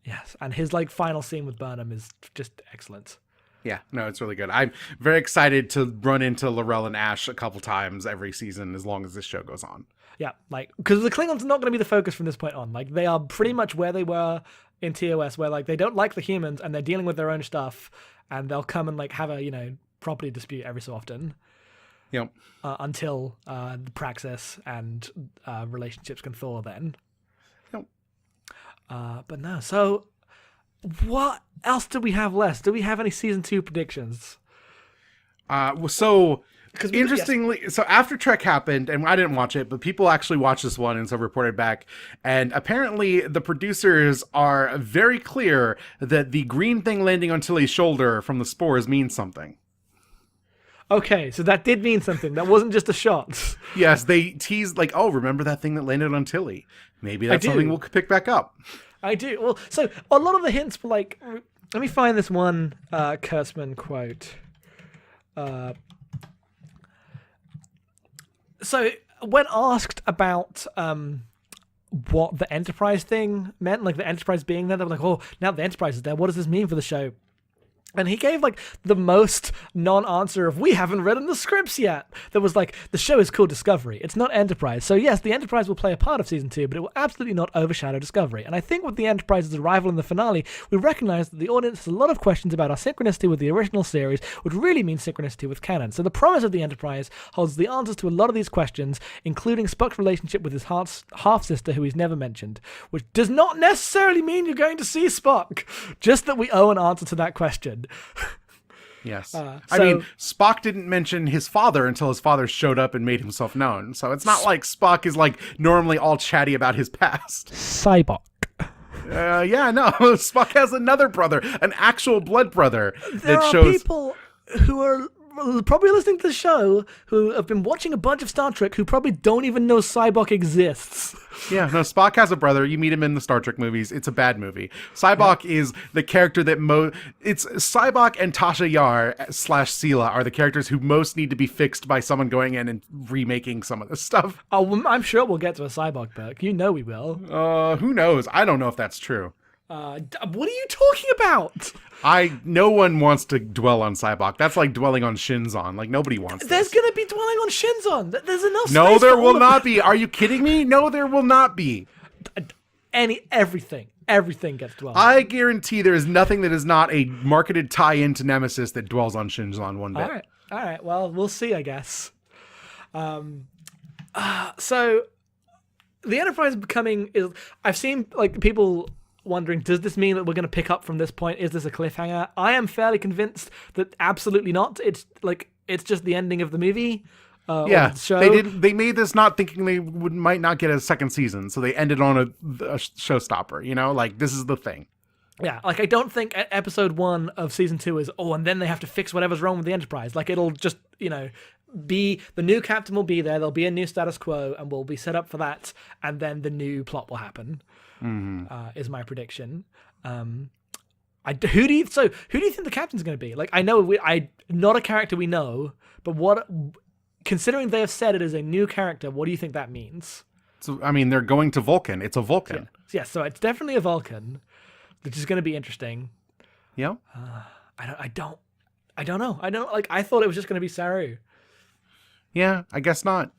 Yes, and his like final scene with Burnham is just excellent. Yeah, no, it's really good. I'm very excited to run into Laurel and Ash a couple times every season as long as this show goes on. Yeah, like, because the Klingons are not going to be the focus from this point on. Like, they are pretty much where they were in TOS, where, like, they don't like the humans and they're dealing with their own stuff, and they'll come and, like, have a, property dispute every so often. Yep. Until the Praxis and relationships can thaw then. Yep. But no, so what else do we have left? Do we have any season 2 predictions? So interestingly, so after Trek happened, and I didn't watch it, but people actually watched this one and so reported back. And apparently the producers are very clear that the green thing landing on Tilly's shoulder from the spores means something. Okay, so that did mean something. That wasn't just a shot. Yes, they teased like, oh, remember that thing that landed on Tilly? Maybe that's something we'll pick back up. I do. Well, so a lot of the hints were like, let me find this one Kurtzman quote. So when asked about what the Enterprise thing meant, like the Enterprise being there, they were like, oh, now the Enterprise is there. What does this mean for the show? And he gave like the most non-answer of we haven't written the scripts yet. That was like, the show is called Discovery. It's not Enterprise. So yes, the Enterprise will play a part of season 2, but it will absolutely not overshadow Discovery. And I think with the Enterprise's arrival in the finale, we recognize that the audience has a lot of questions about our synchronicity with the original series, which really means synchronicity with canon. So the promise of the Enterprise holds the answers to a lot of these questions, including Spock's relationship with his half-sister, who he's never mentioned, which does not necessarily mean you're going to see Spock, just that we owe an answer to that question. Yes. I mean, Spock didn't mention his father until his father showed up and made himself known. So it's not like Spock is like normally all chatty about his past. Cyborg. Yeah, no. Spock has another brother, an actual blood brother. There are people who are probably listening to the show who have been watching a bunch of Star Trek who probably don't even know Cyborg exists. Yeah, no, Spock has a brother. You meet him in the Star Trek movies. It's a bad movie. Cyborg is the character that it's Cyborg and Tasha Yar / Sela are the characters who most need to be fixed by someone going in and remaking some of this stuff. Oh, well, I'm sure we'll get to a Cyborg book. You know we will. Who knows? I don't know if that's true. What are you talking about? No one wants to dwell on Cyborg. That's like dwelling on Shinzon. Like nobody wants this. There's gonna be dwelling on Shinzon. There's enough. No, there will not be. Are you kidding me? No, there will not be. Everything gets dwelled. I guarantee there is nothing that is not a marketed tie-in to Nemesis that dwells on Shinzon one bit. All right. Well, we'll see, I guess. So the Enterprise I've seen like people wondering, does this mean that we're going to pick up from this point? Is this a cliffhanger? I am fairly convinced that absolutely not. It's like it's just the ending of the movie. Yeah, show. They made this not thinking they might not get a second season, so they ended on a showstopper. You know, like this is the thing. Yeah, like I don't think episode 1 of season 2 is and then they have to fix whatever's wrong with the Enterprise. Like it'll just be the new captain will be there. There'll be a new status quo, and we'll be set up for that, and then the new plot will happen. Is my prediction. Who do you think the captain's going to be? Like I know not a character we know, but what? Considering they have said it is a new character, what do you think that means? So, I mean, they're going to Vulcan. It's a Vulcan. Yeah, so it's definitely a Vulcan, which is going to be interesting. Yeah. I don't know. I thought it was just going to be Saru. Yeah, I guess not.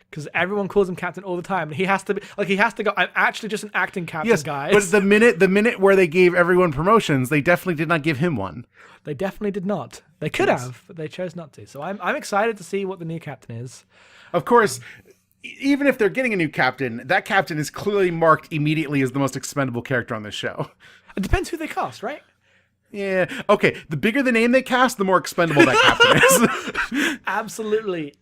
Because everyone calls him captain all the time, and he has to go. I'm actually just an acting captain, yes, guys. But the minute where they gave everyone promotions, they definitely did not give him one. They definitely did not. They could have, but they chose not to. So I'm excited to see what the new captain is. Of course, even if they're getting a new captain, that captain is clearly marked immediately as the most expendable character on this show. It depends who they cast, right? Yeah. Okay. The bigger the name they cast, the more expendable that captain is. Absolutely.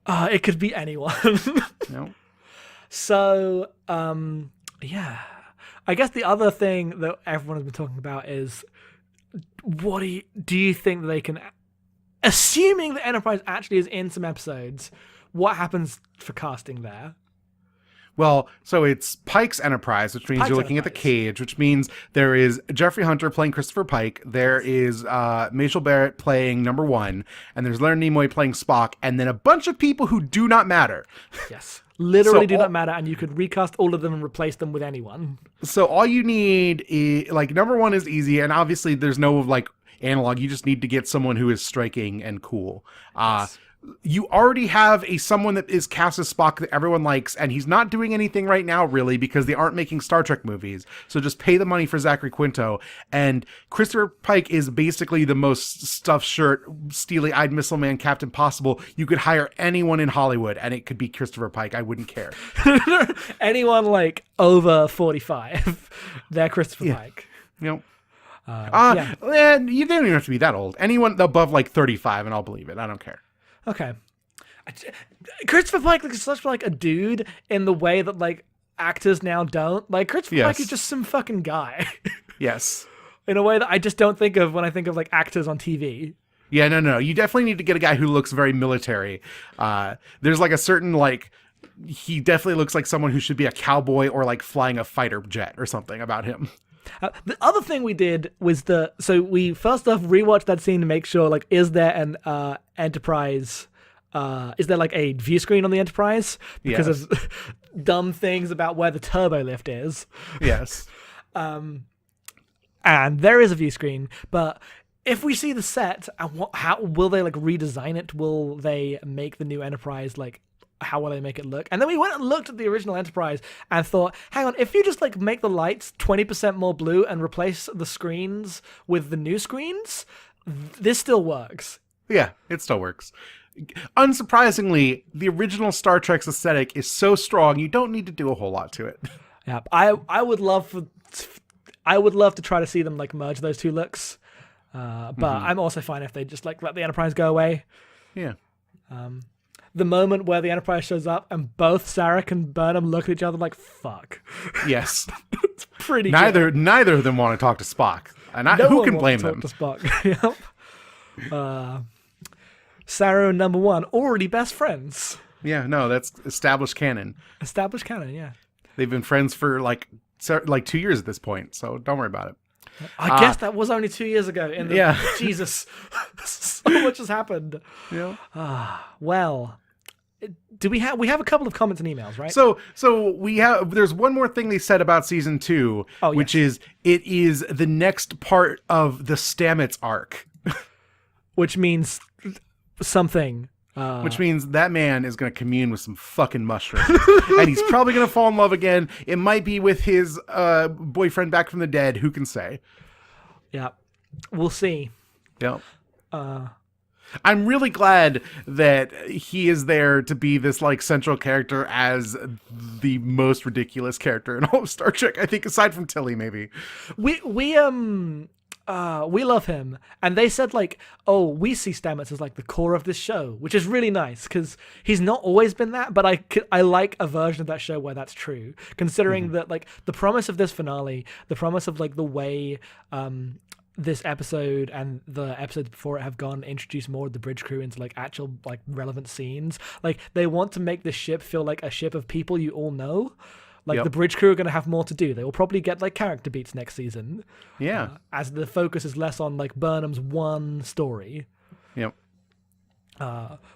It could be anyone. No. So, yeah. I guess the other thing that everyone has been talking about is, what do you think they can, assuming the Enterprise actually is in some episodes, what happens for casting there? Well, so it's Pike's Enterprise, which means you're looking at the cage, which means there is Jeffrey Hunter playing Christopher Pike, there is Majel Barrett playing number 1, and there's Leonard Nimoy playing Spock, and then a bunch of people who do not matter. Yes. Literally do not matter, and you could recast all of them and replace them with anyone. So all you need is, like, number 1 is easy, and obviously there's no, like, analog. You just need to get someone who is striking and cool. Yes. You already have someone that is cast as Spock that everyone likes, and he's not doing anything right now, really, because they aren't making Star Trek movies. So just pay the money for Zachary Quinto. And Christopher Pike is basically the most stuffed shirt, steely-eyed missile man captain possible. You could hire anyone in Hollywood, and it could be Christopher Pike. I wouldn't care. Anyone, like, over 45, they're Christopher Pike. You know? Yeah. You don't even have to be that old. Anyone above, like, 35, and I'll believe it. I don't care. Okay. Christopher Pike looks such like a dude in the way that like actors now don't. Like Christopher Pike is just some fucking guy. Yes. In a way that I just don't think of when I think of like actors on TV. Yeah, no. You definitely need to get a guy who looks very military. There's like a certain like, he definitely looks like someone who should be a cowboy or like flying a fighter jet or something about him. The other thing we did was we first off rewatched that scene to make sure, like, is there an Enterprise, is there like a view screen on the Enterprise because of dumb things about where the turbo lift is? Yes. And there is a view screen, but if we see the set, how will they like redesign it? Will they make the new Enterprise like? How will they make it look? And then we went and looked at the original Enterprise and thought, hang on, if you just like make the lights 20% more blue and replace the screens with the new screens, this still works. Yeah, it still works. Unsurprisingly, the original Star Trek's aesthetic is so strong, you don't need to do a whole lot to it. Yeah, I would love to try to see them like merge those two looks. But I'm also fine if they just like let the Enterprise go away. Yeah. The moment where the Enterprise shows up and both Sarek and Burnham look at each other like, fuck. Yes. It's pretty Neither good. of them want to talk to Spock. And No who one can wants blame to them? talk to Spock. Yep. Sarah number 1, already best friends. Yeah, no, that's established canon. Established canon, yeah. They've been friends for like 2 years at this point, so don't worry about it. I guess that was only 2 years ago. Jesus. So much has happened. Yeah. Well, we have a couple of comments and emails, right? So there's one more thing they said about season 2, which is it is the next part of the Stamets arc. Which means something. Which means that man is going to commune with some fucking mushrooms. And he's probably going to fall in love again. It might be with his boyfriend back from the dead. Who can say? Yeah. We'll see. Yeah. I'm really glad that he is there to be this like central character as the most ridiculous character in all of Star Trek. I think aside from Tilly, maybe. We we love him. And they said, like, oh, we see Stamets as, like, the core of this show, which is really nice, because he's not always been that, but I like a version of that show where that's true, considering that, like, the promise of this finale, the promise of, like, the way this episode and the episodes before it have gone introduce more of the bridge crew into, like, actual, like, relevant scenes. Like, they want to make this ship feel like a ship of people you all know. Like, the bridge crew are going to have more to do. They will probably get, like, character beats next season. Yeah. As the focus is less on, like, Burnham's one story. Yep.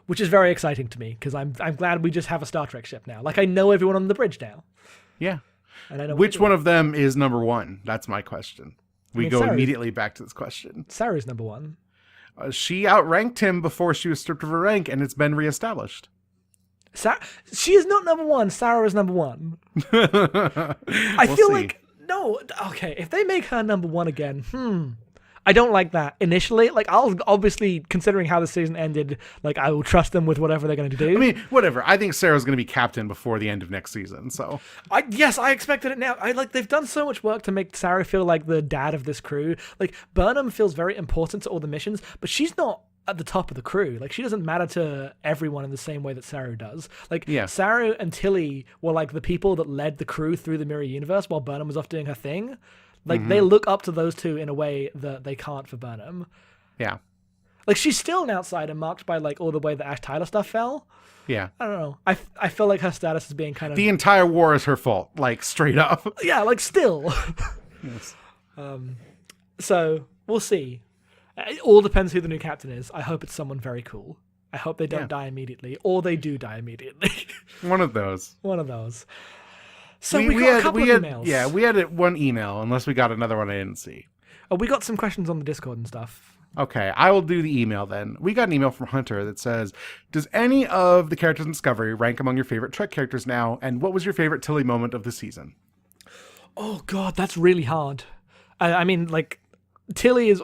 Which is very exciting to me, because I'm glad we just have a Star Trek ship now. Like, I know everyone on the bridge now. Yeah. And I know which one of them is number one? That's my question. We go immediately back to this question. Saru's number one. She outranked him before she was stripped of her rank, and it's been reestablished. She is not number one. Sarah is number one. I feel like no. Okay, if they make her number one again, I don't like that initially. Like, I'll obviously, considering how the season ended, like, I will trust them with whatever they're going to do. I mean, whatever. I think Sarah's going to be captain before the end of next season. So I expected it now. They've done so much work to make Sarah feel like the dad of this crew. Like, Burnham feels very important to all the missions, but she's not at the top of the crew. Like, she doesn't matter to everyone in the same way that Saru does. Like, Saru and Tilly were, like, the people that led the crew through the mirror universe while Burnham was off doing her thing. Like, they look up to those two in a way that they can't for Burnham. Yeah. Like, she's still an outsider marked by, like, all the way that Ash Tyler stuff fell. Yeah. I don't know. I feel like her status is being kind of... The entire war is her fault. Like, straight up. Yeah, like, still. Yes. So, we'll see. It all depends who the new captain is. I hope it's someone very cool. I hope they don't die immediately, or they do die immediately. One of those. One of those. So we got a couple of emails. Yeah, we had one email, unless we got another one I didn't see. Oh, we got some questions on the Discord and stuff. Okay, I will do the email then. We got an email from Hunter that says, does any of the characters in Discovery rank among your favorite Trek characters now? And what was your favorite Tilly moment of the season? Oh, God, that's really hard. I mean, like, Tilly is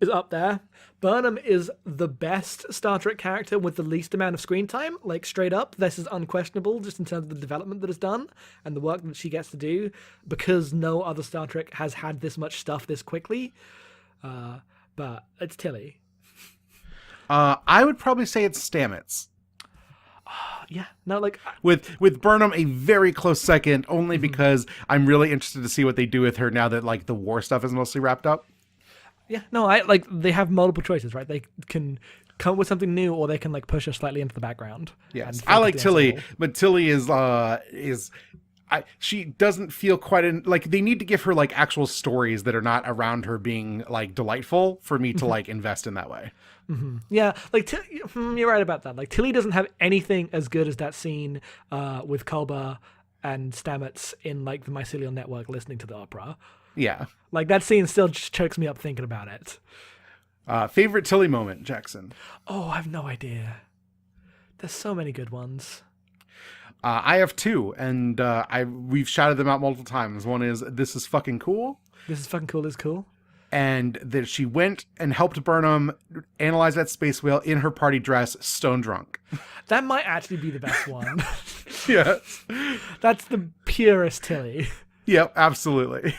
up there. Burnham is the best Star Trek character with the least amount of screen time. Like, straight up, this is unquestionable just in terms of the development that is done and the work that she gets to do, because no other Star Trek has had this much stuff this quickly. But it's Tilly. I would probably say it's Stamets. Yeah, no, like... With Burnham a very close second, only because I'm really interested to see what they do with her now that, like, the war stuff is mostly wrapped up. Yeah, no, they have multiple choices, right? They can come up with something new, or they can, like, push her slightly into the background. Yes, I like Tilly, but Tilly she doesn't feel quite like they need to give her, like, actual stories that are not around her being, like, delightful for me to like invest in that way. Mm-hmm. Yeah, like you're right about that. Like, Tilly doesn't have anything as good as that scene with Culber and Stamets in, like, the Mycelial Network listening to the opera. Yeah. Like, that scene still just chokes me up thinking about it. Favorite Tilly moment, Jackson? Oh, I have no idea. There's so many good ones. I have two, and we've shouted them out multiple times. One is, this is fucking cool. This is fucking cool is cool. And that she went and helped Burnham analyze that space whale in her party dress, stone drunk. That might actually be the best one. Yes. That's the purest Tilly. Yep, absolutely.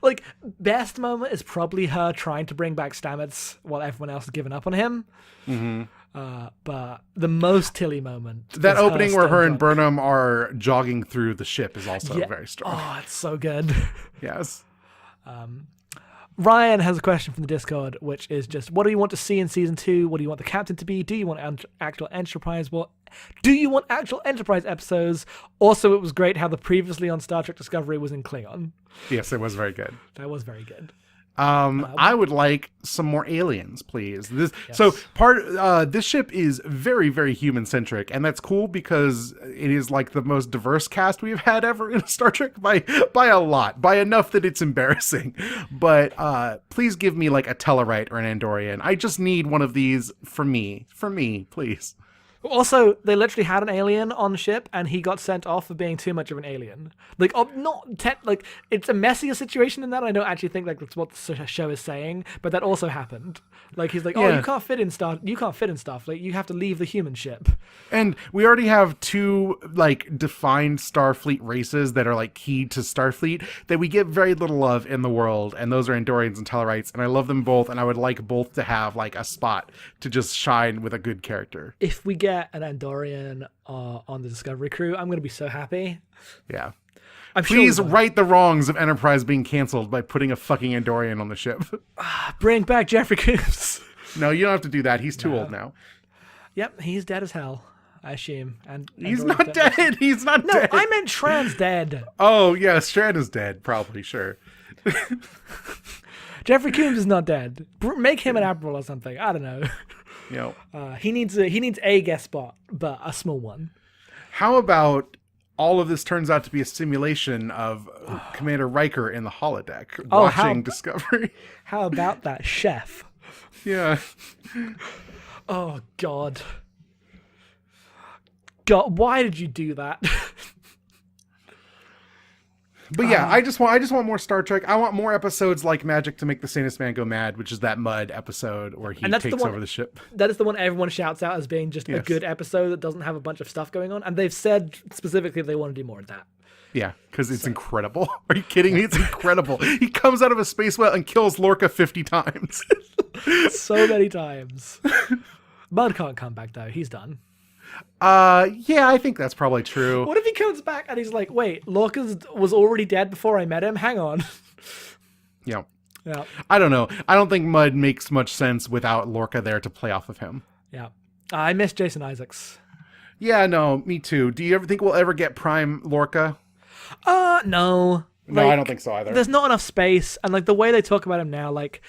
Like, best moment is probably her trying to bring back Stamets while everyone else has given up on him. Mm-hmm. But the most Tilly moment, that opening where her and Burnham are jogging through the ship, is also very strong. Oh, it's so good. Yes. Ryan has a question from the Discord, which is just, what do you want to see in season 2? What do you want the captain to be? Do you want actual Enterprise? Do you want actual Enterprise episodes? Also, it was great how the previously on Star Trek Discovery was in Klingon. Yes, it was very good. That was very good. I would like some more aliens, please. This ship is very, very human centric, and that's cool because it is like the most diverse cast we've had ever in Star Trek by a lot, by enough that it's embarrassing. But please give me like a Tellarite or an Andorian. I just need one of these for me, please. Also, they literally had an alien on the ship, and he got sent off for being too much of an alien. Like, it's a messier situation than that. I don't actually think like that's what the show is saying, but that also happened. Like, he's like, oh, you can't fit in stuff. You can't fit in stuff. Like, you have to leave the human ship. And we already have two like defined Starfleet races that are like key to Starfleet that we get very little of in the world, and those are Andorians and Tellarites, and I love them both, and I would like both to have like a spot to just shine with a good character. If we get an Andorian on the Discovery crew, I'm going to be so happy. Yeah. Please right the wrongs of Enterprise being canceled by putting a fucking Andorian on the ship. Bring back Jeffrey Combs. No, you don't have to do that. He's too old now. Yep, he's dead as hell, I assume. And he's not dead. He's not dead. No, I meant Tran's dead. Oh, yeah, Strand is dead. Probably, sure. Jeffrey Combs is not dead. Make him an admiral or something. I don't know. You know, he needs a guest spot, but a small one. How about all of this turns out to be a simulation of Commander Riker in the holodeck watching Discovery? How about that chef? Yeah. Oh God. God, why did you do that? But yeah, I just want more Star Trek. I want more episodes like Magic to Make the Sanest Man Go Mad, which is that Mud episode where he takes over the ship. That is the one everyone shouts out as being just a good episode that doesn't have a bunch of stuff going on. And they've said specifically they want to do more of that. Yeah, because it's incredible. Are you kidding me? It's incredible. He comes out of a space well and kills Lorca 50 times. So many times. Mud can't come back though. He's done. Yeah, I think that's probably true. What if he comes back and he's like, wait, Lorca was already dead before I met him? Hang on. Yeah. Yeah. I don't know. I don't think Mud makes much sense without Lorca there to play off of him. Yeah. I miss Jason Isaacs. Yeah, no, me too. Do you ever think we'll ever get Prime Lorca? No. No, I don't think so either. There's not enough space, and like the way they talk about him now, like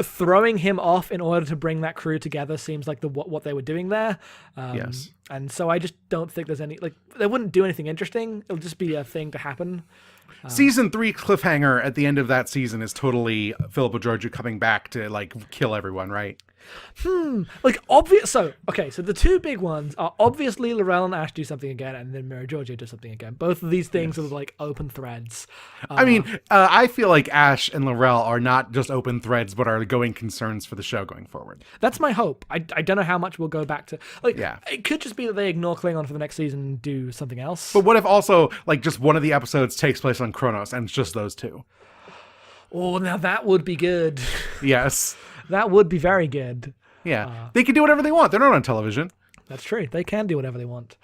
throwing him off in order to bring that crew together seems like what they were doing there. Yes. And so I just don't think there's any, like, they wouldn't do anything interesting. It'll just be a thing to happen. Season 3 cliffhanger at the end of that season is totally Philippa Georgiou coming back to like kill everyone, right? Like obvious. So the two big ones are obviously Laurel and Ash do something again, and then Mira Georgiou do something again. Both of these things are like open threads. I mean, I feel like Ash and Laurel are not just open threads, but are going concerns for the show going forward. That's my hope. I don't know how much we'll go back to. Like, yeah. It could just be that they ignore Klingon for the next season and do something else. But what if also like just one of the episodes takes place on Kronos and it's just those two? Oh, now that would be good. Yes. That would be very good. Yeah. They can do whatever they want. They're not on television. That's true. They can do whatever they want.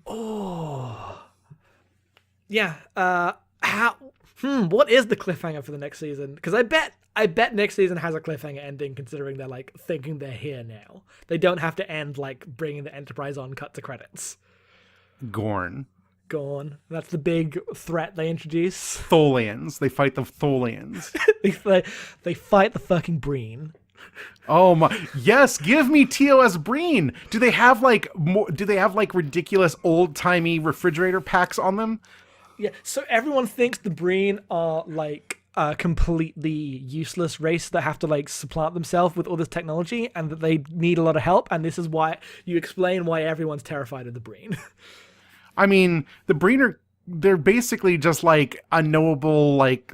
Oh. Yeah. What is the cliffhanger for the next season? Because I bet next season has a cliffhanger ending, considering they're like thinking they're here now. They don't have to end like bringing the Enterprise on, cut to credits. Gorn. That's the big threat they introduce. Tholians. They fight the Tholians. they fight the fucking Breen. Oh my! Yes, give me TOS Breen. Do they have like ridiculous old timey refrigerator packs on them? Yeah. So everyone thinks the Breen are like a completely useless race that have to like supplant themselves with all this technology, and that they need a lot of help. And this is why you explain why everyone's terrified of the Breen. I mean, the Breen they're basically just like a knowable like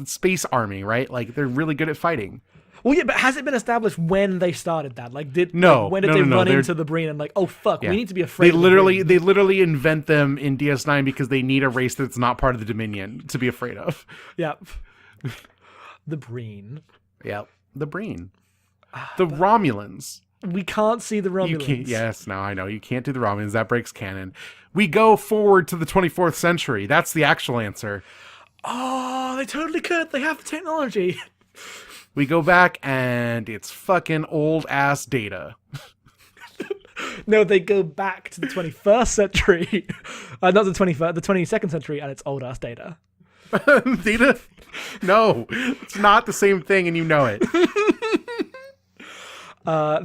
space army, right? Like they're really good at fighting. Well, yeah, but has it been established when they started that? Like, when did they run into the Breen and like, oh fuck, we need to be afraid? They literally invent them in DS9 because they need a race that's not part of the Dominion to be afraid of. Yep. The Breen. Yep. The Breen. The Romulans. We can't see the Romulans. Yes, no, I know. You can't do the Romulans. That breaks canon. We go forward to the 24th century. That's the actual answer. Oh, they totally could. They have the technology. We go back and it's fucking old ass Data. No, they go back to the 21st century. Not the 21st, the 22nd century, and it's old ass Data. Data? No, it's not the same thing, and you know it.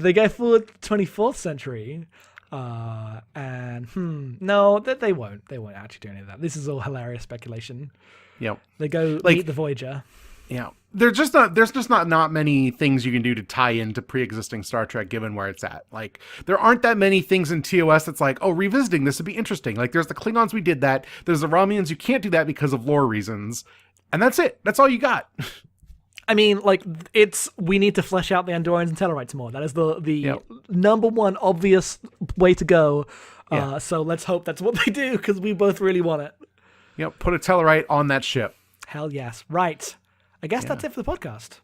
They go forward to the 24th century, and no, they won't. They won't actually do any of that. This is all hilarious speculation. Yep. They go meet the Voyager. Yeah. There's just not many things you can do to tie into pre-existing Star Trek given where it's at. Like, there aren't that many things in TOS that's like, oh, revisiting this would be interesting. Like, there's the Klingons, we did that. There's the Romulans, you can't do that because of lore reasons. And that's it. That's all you got. I mean, like, we need to flesh out the Andorians and Tellarites more. That is the number one obvious way to go. So let's hope that's what they do, because we both really want it. Yep, put a Tellarite on that ship. Hell yes. Right. I guess that's it for the podcast.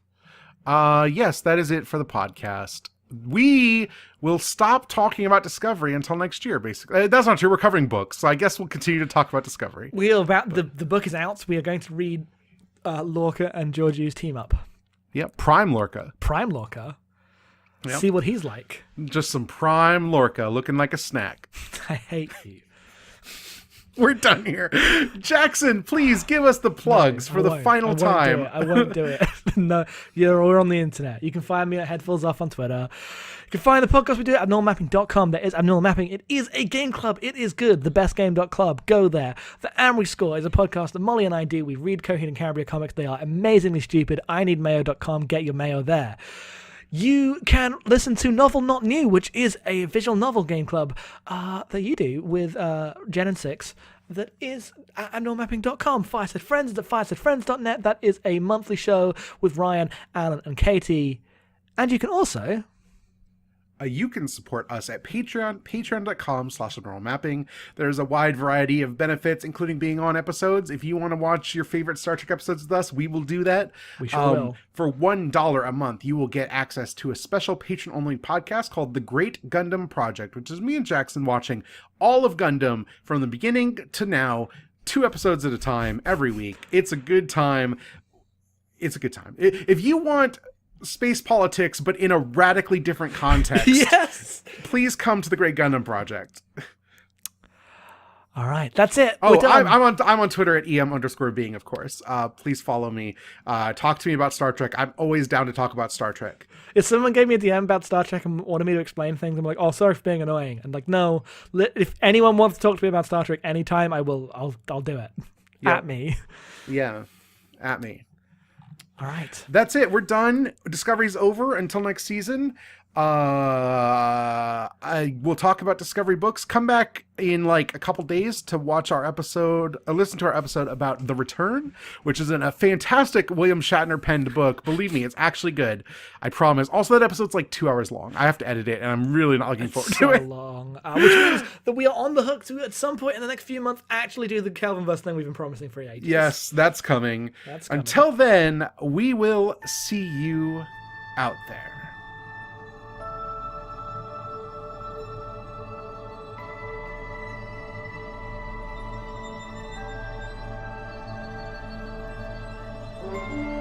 Yes, that is it for the podcast. We will stop talking about Discovery until next year, basically. That's not true. We're covering books, so I guess we'll continue to talk about Discovery. The book is out. We are going to read Lorca and Georgiou's team up. Yep, Prime Lorca. Prime Lorca. Yep. See what he's like. Just some Prime Lorca looking like a snack. I hate you. We're done here. Jackson, please give us the plugs for the final time. I won't do it. No, we're on the internet. You can find me at Headfuls Off on Twitter. You can find the podcast we do at abnormalmapping.com. That is Abnormal Mapping. It is a game club. It is good. Thebestgame.club. Go there. The Amory Score is a podcast that Molly and I do. We read Coheed and Cambria comics. They are amazingly stupid. IneedMayo.com. Get your mayo there. You can listen to Novel Not New, which is a visual novel game club that you do with Jen and Six. That is at abnormalmapping.com. Fireside Friends is at firesidefriends.net. That is a monthly show with Ryan, Alan, and Katie. And you can also... You can support us at patreon.com/abnormalmapping. There's a wide variety of benefits, including being on episodes. If you want to watch your favorite Star Trek episodes with us, we will do that. We sure will. For $1 a month, you will get access to a special patron-only podcast called The Great Gundam Project, which is me and Jackson watching all of Gundam from the beginning to now, 2 episodes at a time every week. It's a good time. It's a good time. If you want space politics, but in a radically different context, yes, please come to the Great Gundam Project. All right, that's it. Oh, I'm on Twitter at em_being, of course. Please follow me. Talk to me about Star Trek. I'm always down to talk about Star Trek. If someone gave me a DM about Star Trek and wanted me to explain things, I'm like, oh, sorry for being annoying. And like, no, if anyone wants to talk to me about Star Trek anytime, I'll do it. Yep. At me. Yeah, at me. All right. That's it. We're done. Discovery's over until next season. I will talk about Discovery books. Come back in like a couple days to watch our episode, listen to our episode about The Return, which is a fantastic William Shatner penned book. Believe me, it's actually good. I promise. Also, that episode's like 2 hours long. I have to edit it, and I'm really not looking forward to it. So long. Which means that we are on the hook to, at some point in the next few months, actually do the Kelvinverse thing we've been promising for ages. Yes, that's coming. Until then, we will see you out there. Thank you.